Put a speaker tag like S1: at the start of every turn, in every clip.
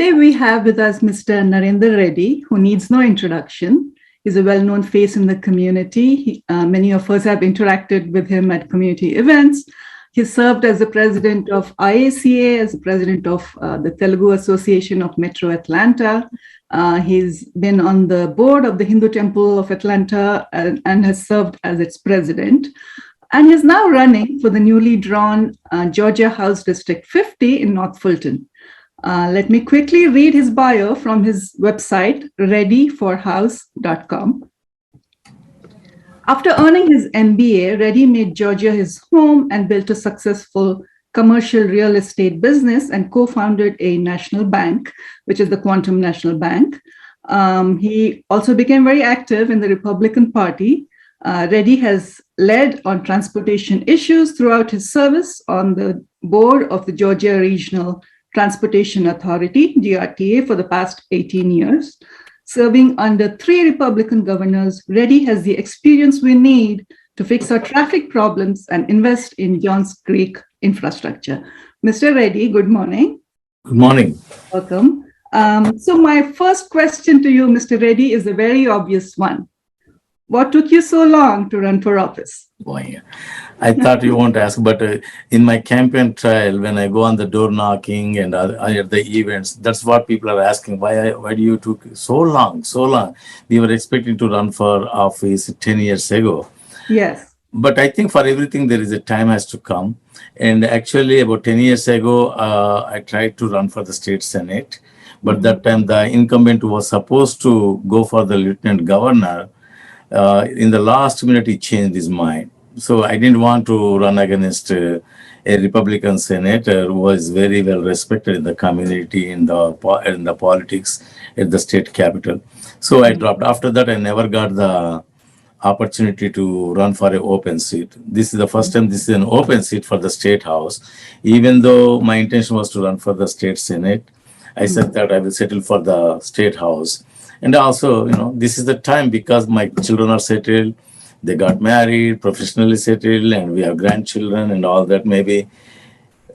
S1: Today we have with us Mr. Narender Reddy, who needs no introduction. He's a well-known face in the community. Many of us have interacted with him at community events. He served as the president of IACA, as the president of the Telugu Association of Metro Atlanta. He's been on the board of the Hindu Temple of Atlanta and has served as its president. And he's now running for the newly drawn Georgia House District 50 in North Fulton. Let me quickly read his bio from his website, readyforhouse.com. After earning his M.B.A., Reddy made Georgia his home and built a successful commercial real estate business and co-founded a national bank, which is the Quantum National Bank. He also became very active in the Republican Party. Reddy has led on transportation issues throughout his service on the board of the Georgia Regional Transportation Authority, GRTA, for the past 18 years. Serving under 3 Republican governors, Reddy has the experience we need to fix our traffic problems and invest in Johns Creek infrastructure. Mr. Reddy, good morning.
S2: Good morning.
S1: Welcome. So my first question to you, Mr. Reddy, is a very obvious one. What took you so long to run for office?
S2: Boy, I thought you won't ask, but in my campaign trail, when I go on the door knocking and at the events, that's what people are asking. Why do you took so long? We were expecting to run for office 10 years ago.
S1: Yes.
S2: But I think for everything, there is a time has to come. And actually, about 10 years ago, I tried to run for the state senate. But that time, the incumbent was supposed to go for the lieutenant governor. In the last minute, he changed his mind. So I didn't want to run against a Republican senator who was very well respected in the community, in the politics at the state capitol. So I dropped. After that, I never got the opportunity to run for an open seat. This is the first time this is an open seat for the state house. Even though my intention was to run for the state senate, I said that I will settle for the state house. And also, this is the time because my children are settled, they got married, professionally settled, and we have grandchildren and all that. Maybe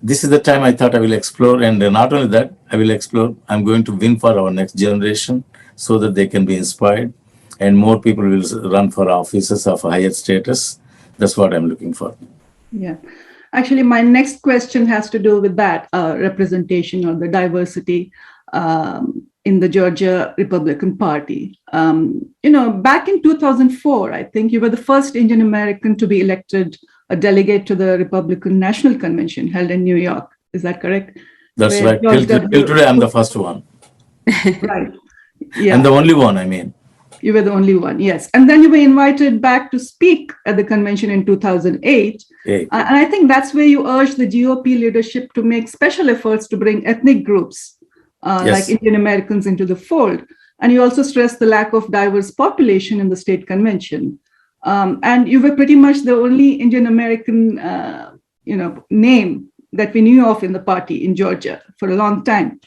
S2: this is the time I thought I will explore. And not only that, I will explore. I'm going to win for our next generation so that they can be inspired and more people will run for offices of higher status. That's what I'm looking for.
S1: Yeah. Actually, my next question has to do with that representation or the diversity in the Georgia Republican Party. Back in 2004, I think you were the first Indian American to be elected a delegate to the Republican National Convention held in New York. Is that correct?
S2: That's right. Till today, I'm the first one.
S1: Right. Yeah.
S2: And the only one, I mean.
S1: You were the only one, yes. And then you were invited back to speak at the convention in 2008. And I think that's where you urged the GOP leadership to make special efforts to bring ethnic groups like Indian Americans into the fold. And you also stressed the lack of diverse population in the state convention. And you were pretty much the only Indian American, name that we knew of in the party in Georgia for a long time.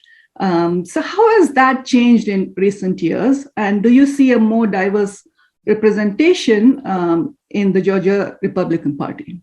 S1: So how has that changed in recent years? And do you see a more diverse representation in the Georgia Republican Party?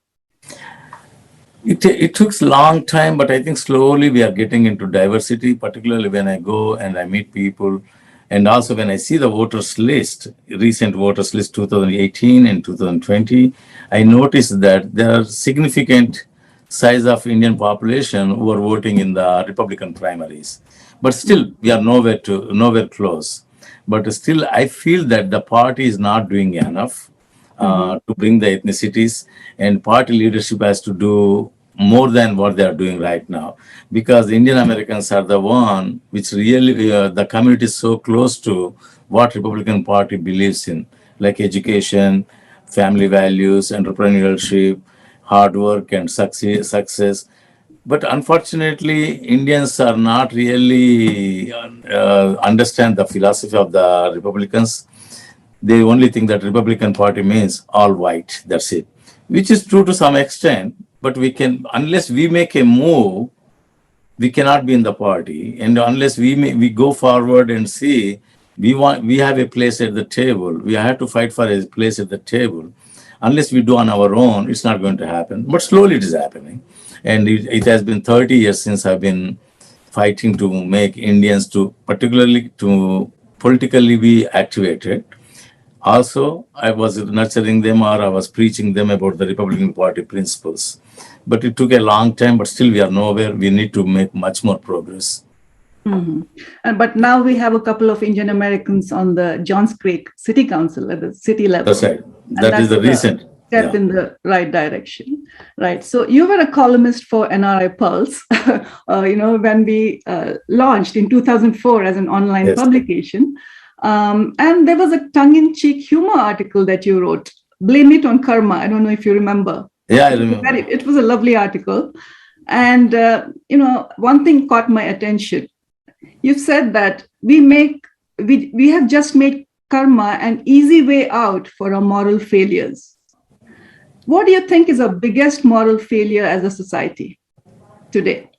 S2: It took a long time, but I think slowly we are getting into diversity, particularly when I go and I meet people. And also when I see the voters list, recent voters list 2018 and 2020, I noticed that there are significant size of Indian population who are voting in the Republican primaries. But still, we are nowhere close. But still, I feel that the party is not doing enough to bring the ethnicities, and party leadership has to do more than what they are doing right now. Because Indian Americans are the one which really, the community is so close to what Republican Party believes in, like education, family values, entrepreneurship, hard work, and success. But unfortunately, Indians are not really understand the philosophy of the Republicans. They only think that Republican Party means all white. That's it, which is true to some extent. But unless we make a move, we cannot be in the party. And unless we go forward and see, we have a place at the table. We have to fight for a place at the table. Unless we do on our own, it's not going to happen. But slowly it is happening. And it has been 30 years since I've been fighting to make Indians to particularly to politically be activated. Also, I was nurturing them or I was preaching them about the Republican Party principles. But it took a long time, but still we are nowhere. We need to make much more progress.
S1: But now we have a couple of Indian Americans on the Johns Creek City Council at the city level.
S2: That's right. That is the recent
S1: step in the right direction, right? So you were a columnist for NRI Pulse, when we launched in 2004 as an online publication. And there was a tongue-in-cheek humor article that you wrote, Blame It on Karma. I don't know if you remember.
S2: Yeah, I remember.
S1: It was a lovely article. And, one thing caught my attention. You've said that we have just made karma an easy way out for our moral failures. What do you think is our biggest moral failure as a society today?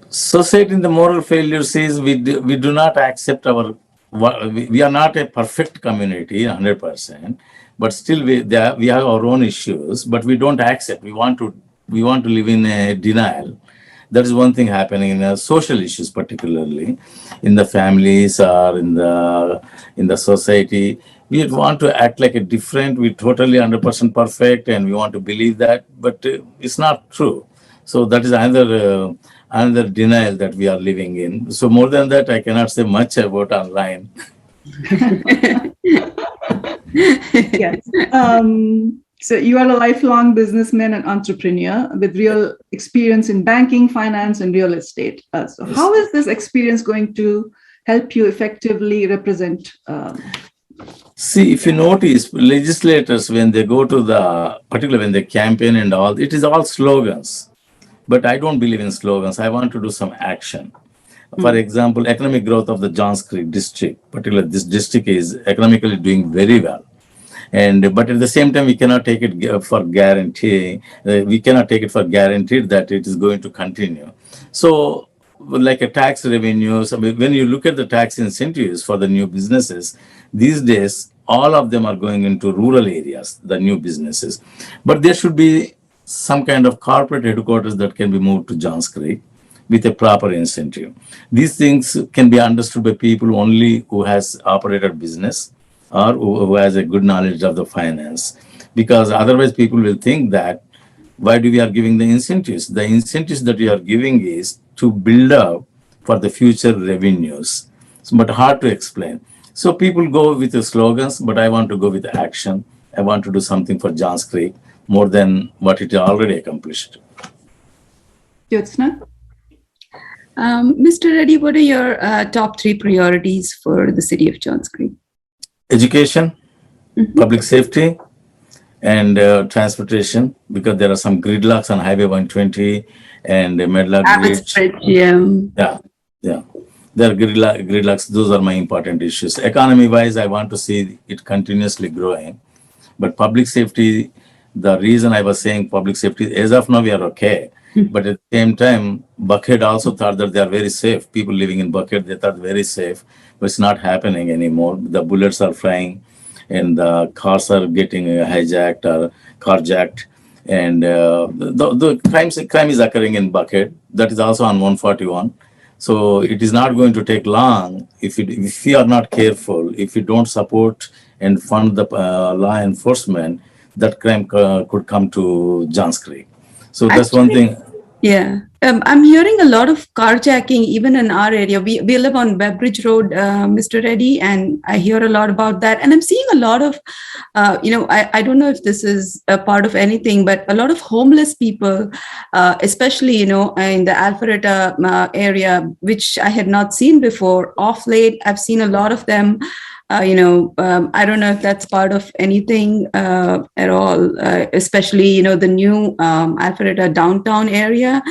S2: Society in the moral failure says we do not accept we are not a perfect community 100%, but still we have our own issues, but we don't accept. We want to live in a denial. That is one thing happening in social issues, particularly in the families or in the society. We want to act like a different, we totally 100% perfect, and we want to believe that, but it's not true. So that is another denial that we are living in. So more than that, I cannot say much about online.
S1: Yes. So you are a lifelong businessman and entrepreneur with real experience in banking, finance, and real estate. So how is this experience going to help you effectively represent?
S2: See, if you notice, legislators, when they go to particularly when they campaign and all, it is all slogans. But I don't believe in slogans. I want to do some action. For example, economic growth of the Johns Creek district, particularly this district is economically doing very well. But at the same time, we cannot take it for guarantee. We cannot take it for guaranteed that it is going to continue. So, like a tax revenues, when you look at the tax incentives for the new businesses, these days, all of them are going into rural areas, the new businesses. But there should be some kind of corporate headquarters that can be moved to Johns Creek with a proper incentive. These things can be understood by people only who has operated business or who has a good knowledge of the finance, because otherwise people will think that why do we are giving the incentives? The incentives that we are giving is to build up for the future revenues, but hard to explain. So people go with the slogans, but I want to go with action. I want to do something for Johns Creek more than what it already accomplished.
S1: Jyotsna?
S3: Mr. Reddy, what are your top 3 priorities for the city of Johns Creek?
S2: Education, public safety, and transportation, because there are some gridlocks on Highway 120 and Medlock Bridge. Yeah. There are gridlocks. Those are my important issues. Economy-wise, I want to see it continuously growing. But public safety, the reason I was saying public safety, as of now, we are okay. But at the same time, Buckhead also thought that they are very safe. People living in Buckhead, they thought very safe, but it's not happening anymore. The bullets are flying and the cars are getting hijacked or carjacked. And the crime is occurring in Buckhead. That is also on 141. So it is not going to take long if we are not careful, if we don't support and fund the law enforcement, that crime could come to Johns Creek. So that's one thing.
S3: Yeah. I'm hearing a lot of carjacking even in our area. We live on Beveridge Road, Mr. Reddy, and I hear a lot about that. And I'm seeing a lot of, I don't know if this is a part of anything, but a lot of homeless people, especially, in the Alpharetta area, which I had not seen before. Off late, I've seen a lot of them. I don't know if that's part of anything at all, especially, the new Alpharetta downtown area.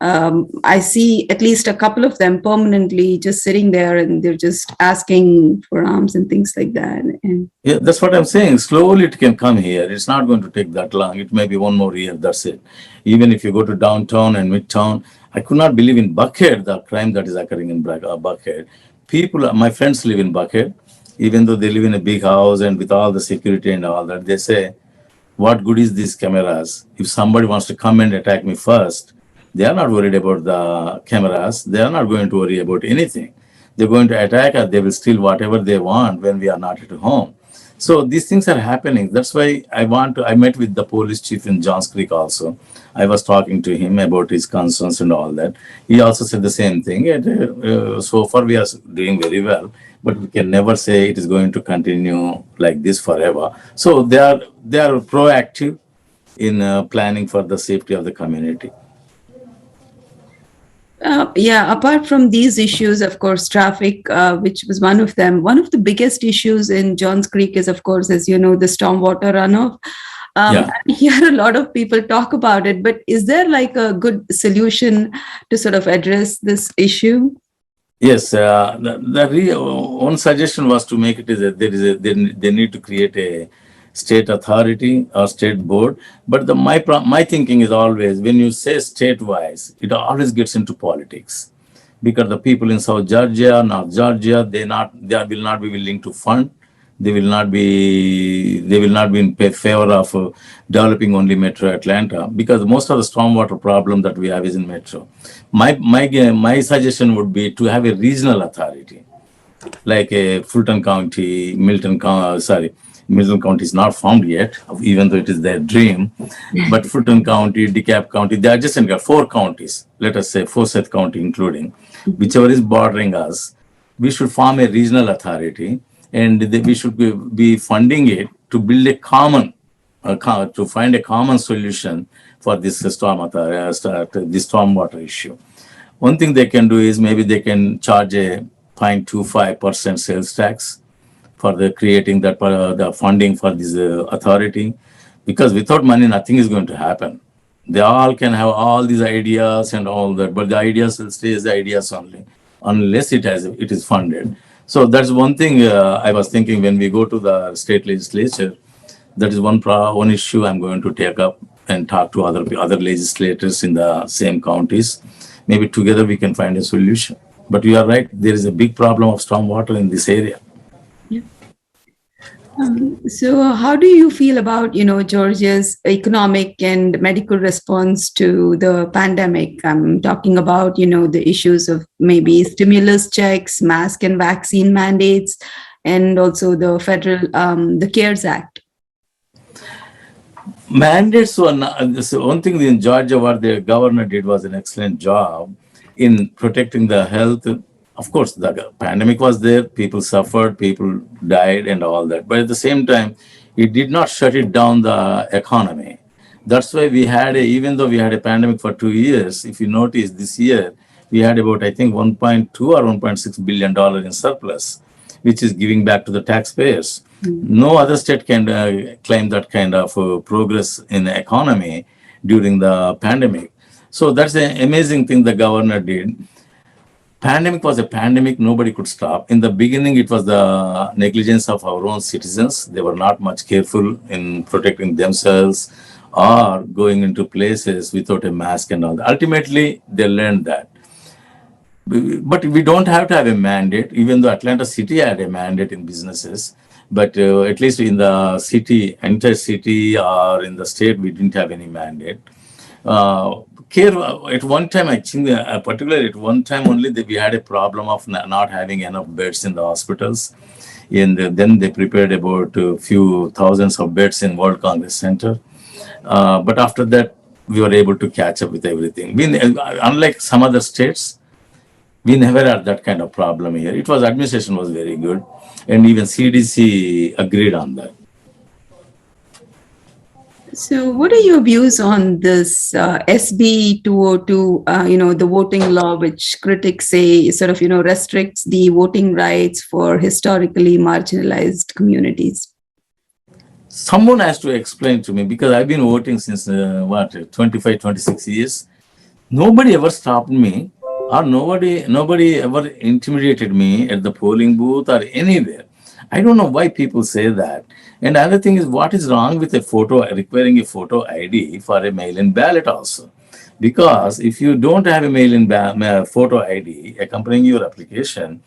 S3: I see at least a couple of them permanently just sitting there and they're just asking for alms and things like that. And
S2: yeah, that's what I'm saying. Slowly it can come here. It's not going to take that long. It may be 1 more year. That's it. Even if you go to downtown and midtown, I could not believe in Buckhead, the crime that is occurring in Buckhead. People, my friends live in Buckhead. Even though they live in a big house and with all the security and all that, they say, what good is these cameras? If somebody wants to come and attack me first, They are not worried about the cameras. They are not going to worry about anything. They're going to attack us. They will steal whatever they want when we are not at home. So these things are happening. That's why I met with the police chief in Johns Creek also. I was talking to him about his concerns and all that. He also said the same thing. And, so far we are doing very well, but we can never say it is going to continue like this forever. So they are proactive in planning for the safety of the community.
S3: Yeah, apart from these issues, of course, traffic, which was one of them. One of the biggest issues in Johns Creek is, of course, as you know, the stormwater runoff.
S2: Yeah.
S3: I hear a lot of people talk about it, but is there like a good solution to sort of address this issue?
S2: Yes, one suggestion was to make it is that they need to create a state authority or state board. But my thinking is always when you say state-wise, it always gets into politics, because the people in South Georgia, North Georgia, they will not be willing to fund. They will not be in favor of developing only Metro Atlanta, because most of the stormwater problem that we have is in Metro. My suggestion would be to have a regional authority, like a Fulton County, Milton County is not formed yet, even though it is their dream. But Fulton County, DeKalb County, they are just in 4 counties, let us say Forsyth County including, whichever is bordering us. We should form a regional authority, and we should be funding it to build a common, to find a common solution for this stormwater issue. One thing they can do is maybe they can charge a 0.25% sales tax for the creating that the funding for this authority, because without money nothing is going to happen. They all can have all these ideas and all that, but the ideas will stay as the ideas only unless it is funded. So that's one thing I was thinking when we go to the state legislature. That is one issue I'm going to take up and talk to other legislators in the same counties. Maybe together we can find a solution. But you are right, there is a big problem of stormwater in this area.
S3: So how do you feel about, Georgia's economic and medical response to the pandemic? I'm talking about, the issues of maybe stimulus checks, mask and vaccine mandates, and also the federal, the CARES Act.
S2: Mandates were not, so one thing in Georgia, what the governor did was an excellent job in protecting the health. Of course, the pandemic was there, people suffered, people died and all that. But at the same time, it did not shut it down the economy. That's why even though we had a pandemic for 2 years, if you notice this year, we had about, I think, 1.2 or $1.6 billion in surplus, which is giving back to the taxpayers. No other state can claim that kind of progress in the economy during the pandemic. So that's an amazing thing the governor did. Pandemic was a pandemic, nobody could stop. In the beginning, it was the negligence of our own citizens. They were not much careful in protecting themselves or going into places without a mask and all that. Ultimately, they learned that. But we don't have to have a mandate, even though Atlanta City had a mandate in businesses. But at least in the city, entire city or in the state, we didn't have any mandate. Care at one time, I think, particularly at one time only, we had a problem of not having enough beds in the hospitals. And then they prepared about a few thousands of beds in World Congress Center. But after that, we were able to catch up with everything. Unlike some other states, we never had that kind of problem here. Administration was very good, and even CDC agreed on that.
S3: So what are your views on this SB 202, the voting law, which critics say sort of, restricts the voting rights for historically marginalized communities?
S2: Someone has to explain to me, because I've been voting since 25, 26 years. Nobody ever stopped me, or nobody ever intimidated me at the polling booth or anywhere. I don't know why people say that. And another thing is, what is wrong with requiring a photo ID for a mail-in ballot also? Because if you don't have a mail-in photo ID accompanying your application,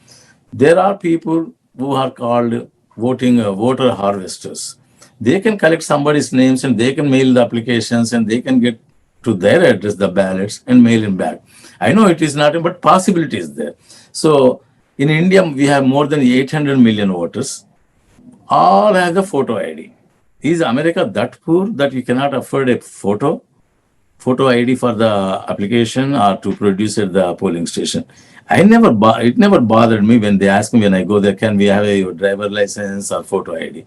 S2: there are people who are called voter harvesters. They can collect somebody's names and they can mail the applications and they can get to their address the ballots and mail it back. I know it is not, but possibility is there. So in India, we have more than 800 million voters, all have the photo ID. Is America that poor that you cannot afford a photo ID for the application or to produce at the polling station? It never bothered me when they ask me when I go there, can we have a driver license or photo ID?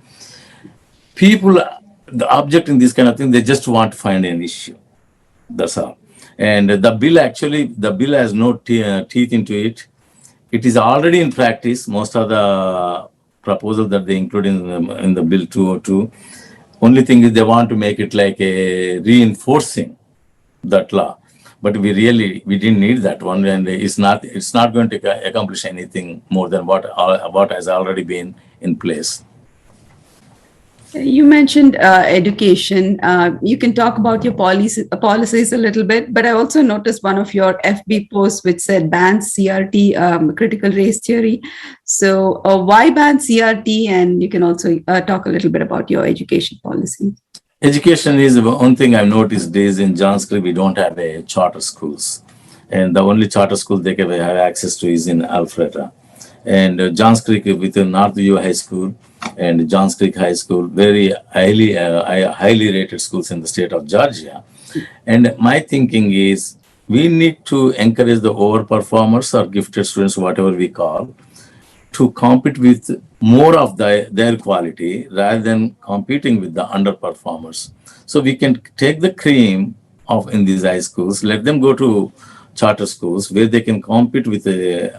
S2: People, the object in this kind of thing, they just want to find an issue. That's all. And the bill has no teeth into it. It is already in practice. Most of the proposals that they include in the bill 202. Only thing is they want to make it like a reinforcing that law. But we didn't need that one, and it's not going to accomplish anything more than what has already been in place.
S3: You mentioned education. You can talk about your policies a little bit, but I also noticed one of your FB posts which said ban CRT, critical race theory. So why ban CRT? And you can also talk a little bit about your education policy.
S2: Education is one thing I've noticed is in Johns Creek, we don't have a charter schools. And the only charter school they can have access to is in Alpharetta. And Johns Creek within Northview High School and Johns Creek High School, very highly rated schools in the state of Georgia. And my thinking is we need to encourage the overperformers or gifted students, whatever we call, to compete with more of their quality rather than competing with the underperformers. So we can take the cream in these high schools, let them go to charter schools where they can compete with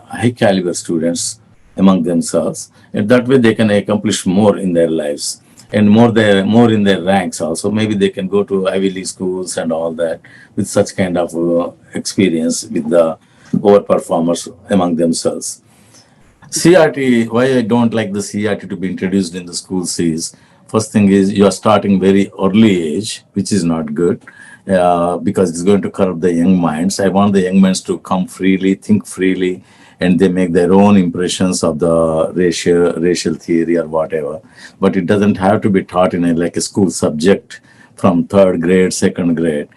S2: high caliber students among themselves, and that way they can accomplish more in their lives and more in their ranks also. Maybe they can go to Ivy League schools and all that with such kind of experience with the overperformers among themselves. CRT, why I don't like the CRT to be introduced in the schools is, first thing is you are starting very early age, which is not good because it's going to curb the young minds. I want the young minds to come freely, think freely, and they make their own impressions of the racial theory or whatever. But it doesn't have to be taught in a school subject from third grade, second grade.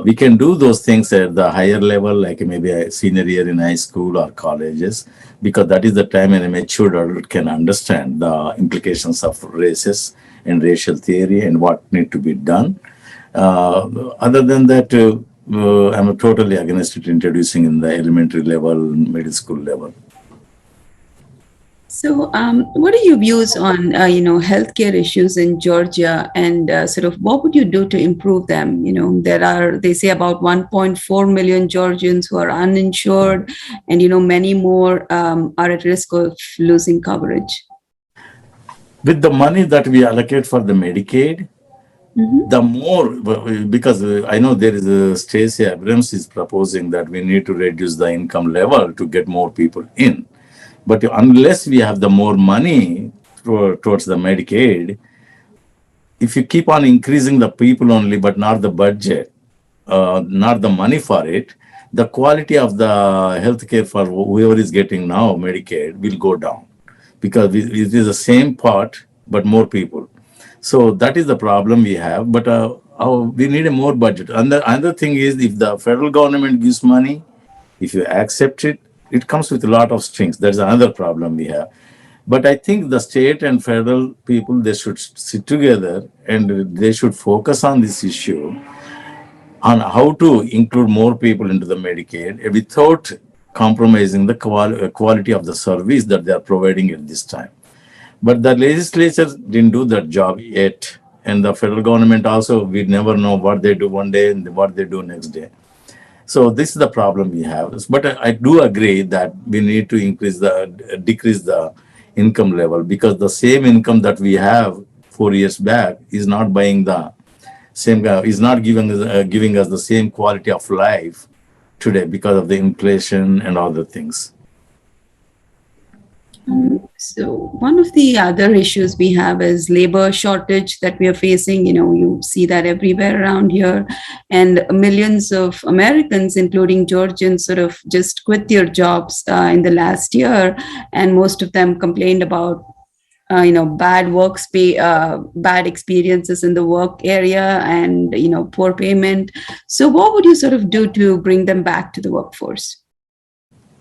S2: We can do those things at the higher level, like maybe a senior year in high school or colleges, because that is the time when a mature adult can understand the implications of races and racial theory and what need to be done. Other than that, I'm totally against it introducing in the elementary level, middle school level.
S3: So, what are your views on healthcare issues in Georgia, and sort of what would you do to improve them? They say about 1.4 million Georgians who are uninsured, and many more are at risk of losing coverage.
S2: With the money that we allocate for the Medicaid, the more, because I know there is Stacey Abrams is proposing that we need to reduce the income level to get more people in. But unless we have the more money towards the Medicaid, if you keep on increasing the people only, but not the budget, not the money for it, the quality of the healthcare for whoever is getting now Medicaid will go down because it is the same pot, but more people. So that is the problem we have. But we need a more budget. And the other thing is, if the federal government gives money, if you accept it, it comes with a lot of strings. That's another problem we have. But I think the state and federal people, they should sit together and they should focus on this issue, on how to include more people into the Medicaid without compromising the quality of the service that they are providing at this time. But the legislature didn't do that job yet. And the federal government also, we never know what they do one day and what they do next day. So this is the problem we have. But I do agree that we need to decrease the income level, because the same income that we have 4 years back is not buying the same, is not giving us the same quality of life today because of the inflation and other things.
S3: So one of the other issues we have is labor shortage that we are facing. You see that everywhere around here, and millions of Americans, including Georgians, sort of just quit their jobs in the last year, and most of them complained about bad bad experiences in the work area and, poor payment. So what would you sort of do to bring them back to the workforce?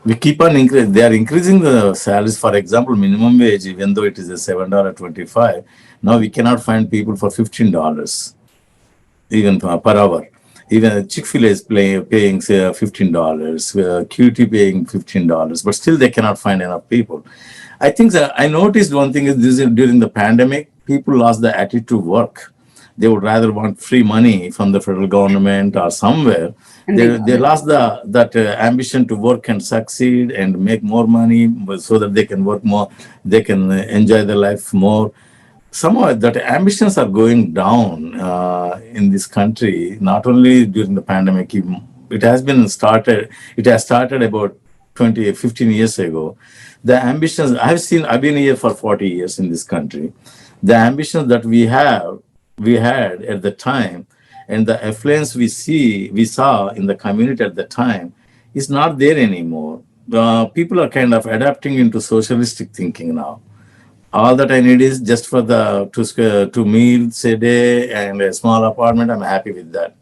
S2: We keep on increasing. They are increasing the salaries. For example, minimum wage, even though it is a $7.25, now we cannot find people for $15, even per hour. Even Chick-fil-A is paying say $15, QT paying $15, but still they cannot find enough people. I think that I noticed one thing is this is during the pandemic, people lost the attitude to work. They would rather want free money from the federal government or somewhere.
S3: And
S2: They lost that ambition to work and succeed and make more money so that they can work more, they can enjoy their life more. Somehow that ambitions are going down in this country, not only during the pandemic. It has started about 15 years ago. The ambitions I've been here for 40 years in this country. The ambitions that we had at the time, and the affluence we saw in the community at the time is not there anymore. People are kind of adapting into socialistic thinking now. All that I need is just for the two meals a day and a small apartment. I'm happy with that.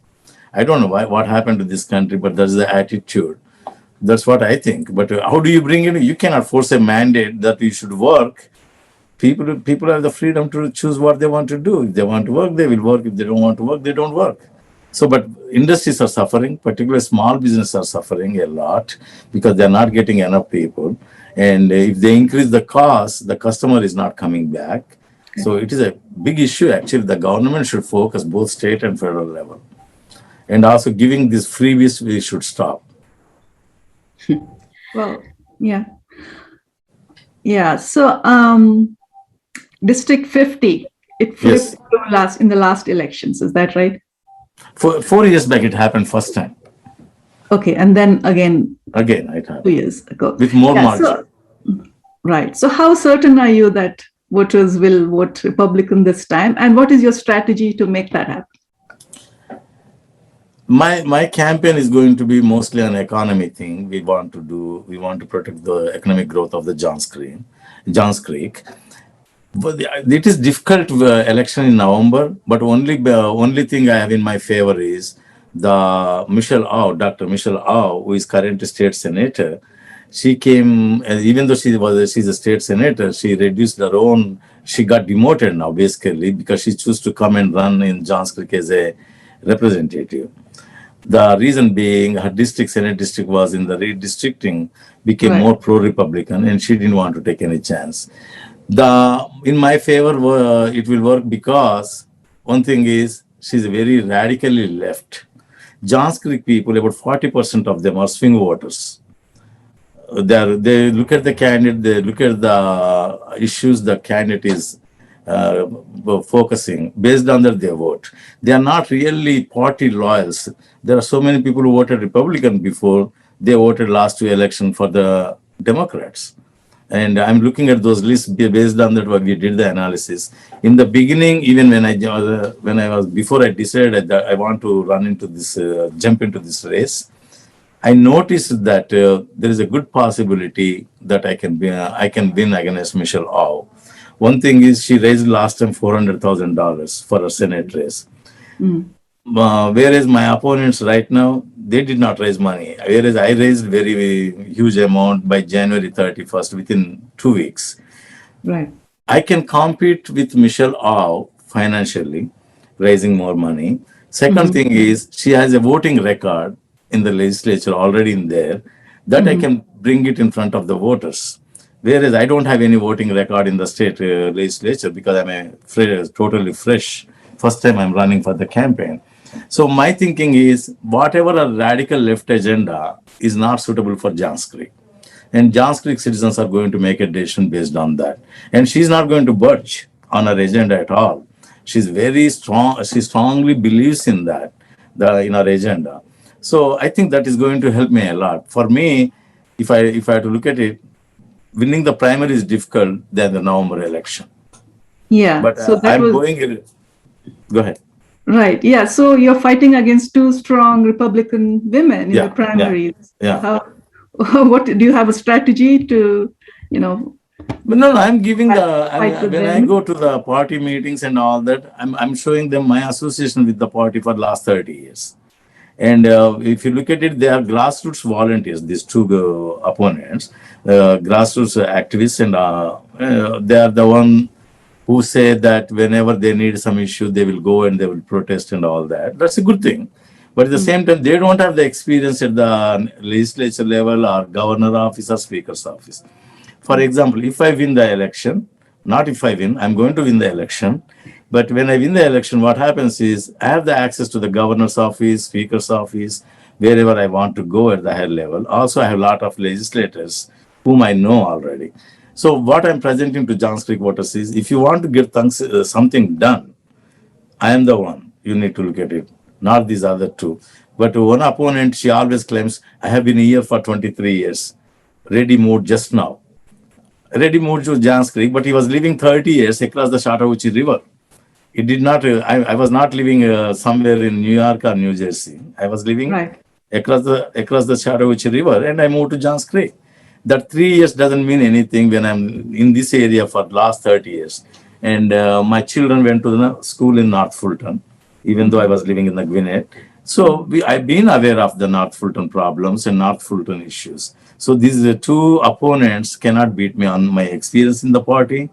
S2: I don't know what happened to this country, but that's the attitude. That's what I think. But how do you bring it? You cannot force a mandate that you should work. People have the freedom to choose what they want to do. If they want to work, they will work. If they don't want to work, they don't work. So, but industries are suffering, particularly small businesses are suffering a lot because they're not getting enough people. And if they increase the cost, the customer is not coming back. Okay. So it is a big issue. Actually, the government should focus both state and federal level. And also giving these freebies, we should stop.
S1: Well, yeah. Yeah. So District 50, it flipped in the last elections. Is that right?
S2: 4 years back, it happened first time.
S1: Okay. And then again
S2: it happened
S1: 2 years ago.
S2: With more margin.
S1: Right. So how certain are you that voters will vote Republican this time? And what is your strategy to make that happen?
S2: My campaign is going to be mostly an economy thing. We want to protect the economic growth of the Johns Creek. But it is difficult election in November, but only thing I have in my favor is the Dr. Michelle Au, who is current state senator. She came, even though she's a state senator, she got demoted now basically because she chose to come and run in Johns Creek as a representative. The reason being her Senate district was in the redistricting, became more pro-Republican, and she didn't want to take any chance. In my favor, it will work because one thing is she's very radically left. Johns Creek people, about 40% of them are swing voters. They look at the candidate, they look at the issues the candidate is focusing based on that they vote. They are not really party loyals. There are so many people who voted Republican before they voted last two elections for the Democrats. And I'm looking at those lists based on that we did the analysis. In the beginning, even before I decided that I want to jump into this race, I noticed that there is a good possibility that I can win against Michelle Au. One thing is she raised last time $400,000 for a Senate race. Whereas my opponents right now, they did not raise money. Whereas I raised very huge amount by January 31st within 2 weeks.
S1: Right.
S2: I can compete with Michelle Au financially, raising more money. Second thing is she has a voting record in the legislature already in there that I can bring it in front of the voters. Whereas I don't have any voting record in the state legislature because I'm totally fresh. First time I'm running for the campaign. So my thinking is whatever a radical left agenda is not suitable for Johns Creek. And Johns Creek citizens are going to make a decision based on that. And she's not going to budge on her agenda at all. She's very strong. She strongly believes in that, in her agenda. So I think that is going to help me a lot. For me, if I have to look at it, winning the primary is difficult than the November election.
S1: Yeah.
S2: But
S1: so
S2: go ahead.
S1: Right. Yeah. So you're fighting against two strong Republican women in the primaries.
S2: Yeah.
S1: What do you have a strategy to,
S2: But no, I'm giving
S1: Fight with
S2: when I
S1: them.
S2: go to the party meetings and all that, I'm showing them my association with the party for last 30 years. And if you look at it, they are grassroots volunteers, these two opponents, grassroots activists, and they are the one who say that whenever they need some issue, they will go and they will protest and all that. That's a good thing. But at the same time, they don't have the experience at the legislature level or governor office or speaker's office. For example, if I win the election, not if I win, I'm going to win the election. But when I win the election, what happens is I have the access to the governor's office, speaker's office, wherever I want to go at the higher level. Also, I have a lot of legislators whom I know already. So what I'm presenting to Johns Creek voters is, if you want to get something done, I am the one. You need to look at it, not these other two. But one opponent, she always claims, I have been here for 23 years. Reddy moved just now. Reddy moved to Johns Creek, but he was living 30 years across the Chattahoochee River. It did not, I was not living somewhere in New York or New Jersey. I was living
S1: Right.
S2: across the Chattahoochee River, and I moved to Johns Creek. That 3 years doesn't mean anything when I'm in this area for the last 30 years. And my children went to the school in North Fulton, even though I was living in the Gwinnett. So I've been aware of the North Fulton problems and North Fulton issues. So these two opponents cannot beat me on my experience in the party,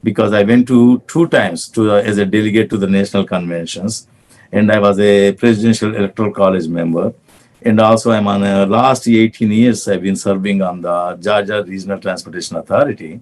S2: because I went to 2 times as a delegate to the national conventions, and I was a presidential electoral college member. And also I'm on last 18 years, I've been serving on the Georgia Regional Transportation Authority,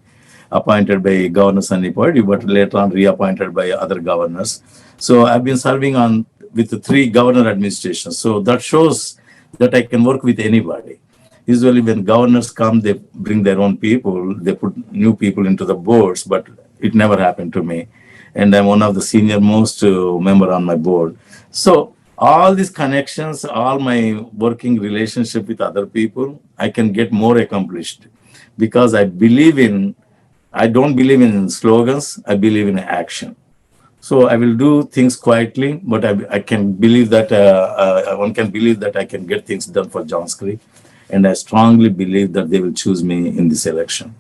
S2: appointed by Governor Sonny Perdue, but later on reappointed by other governors. So I've been serving on with the 3 governor administrations. So that shows that I can work with anybody. Usually when governors come, they bring their own people, they put new people into the boards, but it never happened to me. And I'm one of the senior most member on my board. So all these connections, all my working relationship with other people, I can get more accomplished, because I don't believe in slogans, I believe in action. So I will do things quietly, but I can believe that one can believe that I can get things done for Johns Creek. And I strongly believe that they will choose me in this election.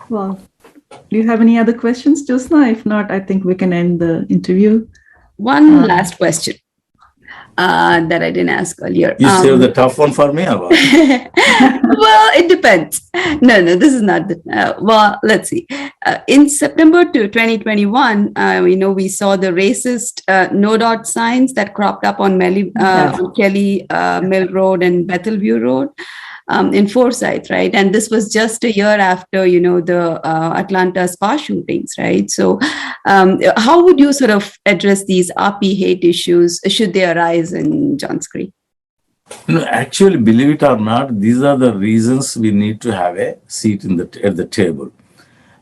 S1: Well, do you have any other questions, Josna? If not, I think we can end the interview.
S3: One last question that I didn't ask earlier.
S2: You save the tough one for me, or what?
S3: Well, it depends. No, this is not the. Well, let's see. In September 2021, we saw the racist no dot signs that cropped up on Kelly Mill Road and Bethelview Road in Forsyth, right? And this was just a year after, the Atlanta spa shootings, right? So how would you sort of address these RP hate issues should they arise in Johns Creek?
S2: No, actually, believe it or not, these are the reasons we need to have a seat at the table.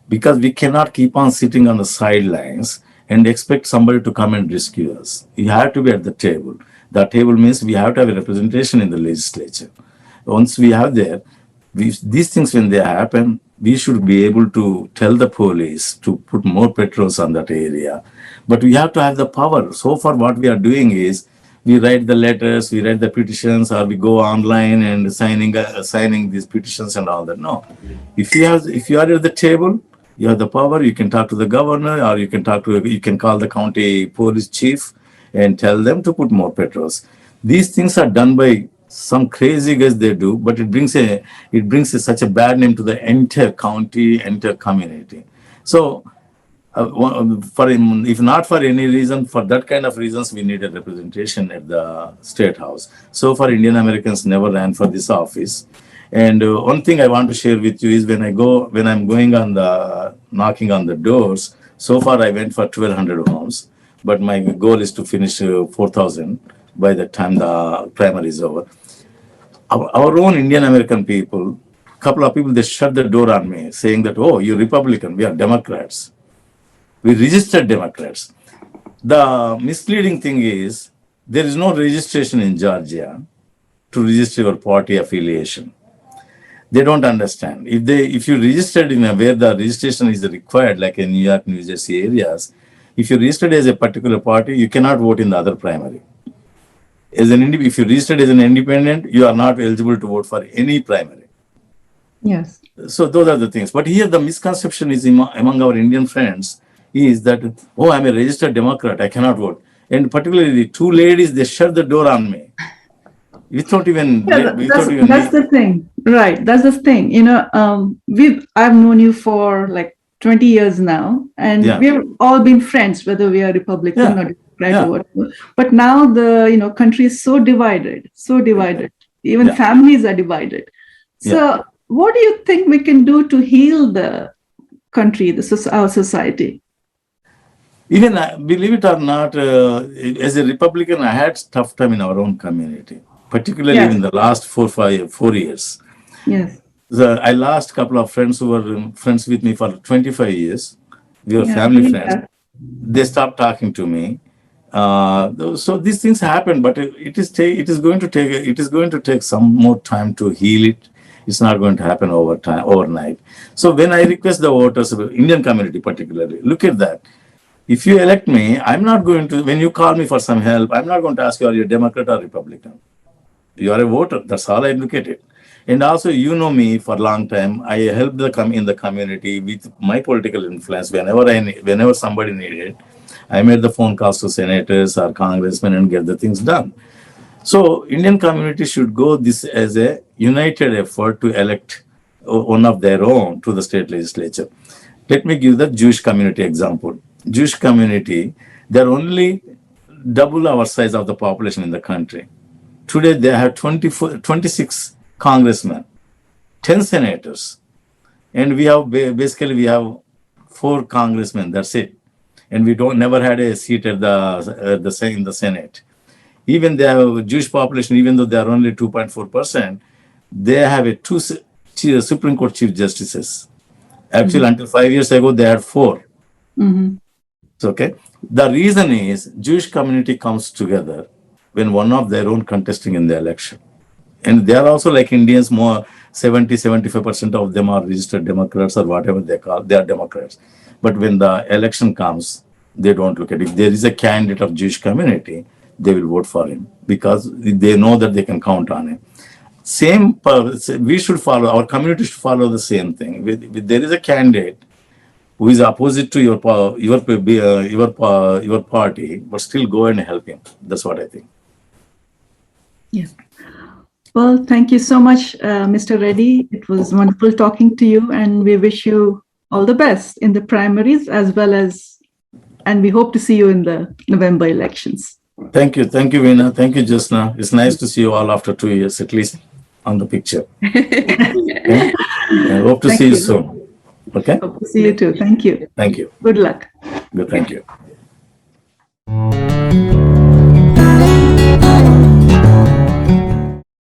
S2: Because we cannot keep on sitting on the sidelines and expect somebody to come and rescue us. You have to be at the table. The table means we have to have a representation in the legislature. Once we have these things, when they happen, we should be able to tell the police to put more patrols on that area. But we have to have the power. So far, what we are doing is, we write the letters, we write the petitions, or we go online and signing these petitions and all that. No, if you are at the table, you have the power. You can talk to the governor, or you can call the county police chief and tell them to put more patrols. These things are done by some crazy guys, they do, but it brings such a bad name to the entire county, entire community. So. If not for any reason, for that kind of reasons, we need a representation at the State House. So far, Indian Americans never ran for this office. And one thing I want to share with you is when I'm going knocking on the doors, so far I went for 1,200 homes, but my goal is to finish 4,000 by the time the primary is over. Our own Indian American people, couple of people, they shut the door on me saying that, oh, you're Republican, we are Democrats. We registered Democrats. The misleading thing is there is no registration in Georgia to register your party affiliation. They don't understand. If you registered in where the registration is required, like in New York, New Jersey areas, if you registered as a particular party, you cannot vote in the other primary. If you registered as an independent, you are not eligible to vote for any primary.
S1: Yes.
S2: So those are the things. But here the misconception is among our Indian friends is that, oh, I'm a registered Democrat, I cannot vote. And particularly the two ladies, they shut the door on me without even,
S1: Yeah,
S2: without even
S1: that's the thing, right? That's the thing. I've known you for like 20 years now, and
S2: Yeah.
S1: we've all been friends, whether we are Republican
S2: Yeah.
S1: or Democrat
S2: Yeah.
S1: or whatever. But now the country is so divided, so divided. Even
S2: Yeah.
S1: families are divided. So, what do you think we can do to heal the country, our society?
S2: Even believe it or not, as a Republican, I had tough time in our own community, particularly
S1: Yes.
S2: in the last 4 years.
S1: Yes.
S2: I lost a couple of friends who were friends with me for 25 years. We were
S1: Yeah.
S2: family friends. They stopped talking to me. So these things happen, but it is going to take some more time to heal it. It's not going to happen overnight. So when I request the voters, Indian community particularly, look at that. If you elect me, I'm not going to, when you call me for some help, I'm not going to ask you, are you a Democrat or Republican? You are a voter. That's how I look at it. And also, you know me for a long time. I helped in the community with my political influence. Whenever somebody needed, I made the phone calls to senators or congressmen and get the things done. So, Indian community should go this as a united effort to elect one of their own to the state legislature. Let me give the Jewish community example. Jewish community, they're only double our size of the population in the country. Today, they have 26 congressmen, 10 senators, and we have 4 congressmen. That's it, and we don't never had a seat at in the Senate. Even they have a Jewish population, even though they are only 2.4%, they have a Supreme Court chief justices. Actually, until 5 years ago, they had 4. Okay. The reason is Jewish community comes together when one of their own contesting in the election. And they are also like Indians, more 75% of them are registered Democrats or whatever they are Democrats. But when the election comes, they don't look at it. If there is a candidate of Jewish community, they will vote for him because they know that they can count on him. We should follow, our community should follow the same thing. If there is a candidate who is opposite to your party, but still go and help him. That's what I think.
S1: Yes. Well, thank you so much, Mr. Reddy. It was wonderful talking to you, and we wish you all the best in the primaries and we hope to see you in the November elections.
S2: Thank you, Veena. Thank you, Jasna. It's nice to see you all after 2 years, at least on the picture. Okay? I hope to see you soon. Okay.
S1: Hope to see you too. Thank you.
S2: Thank you.
S1: Good luck.
S2: Good. Thank you.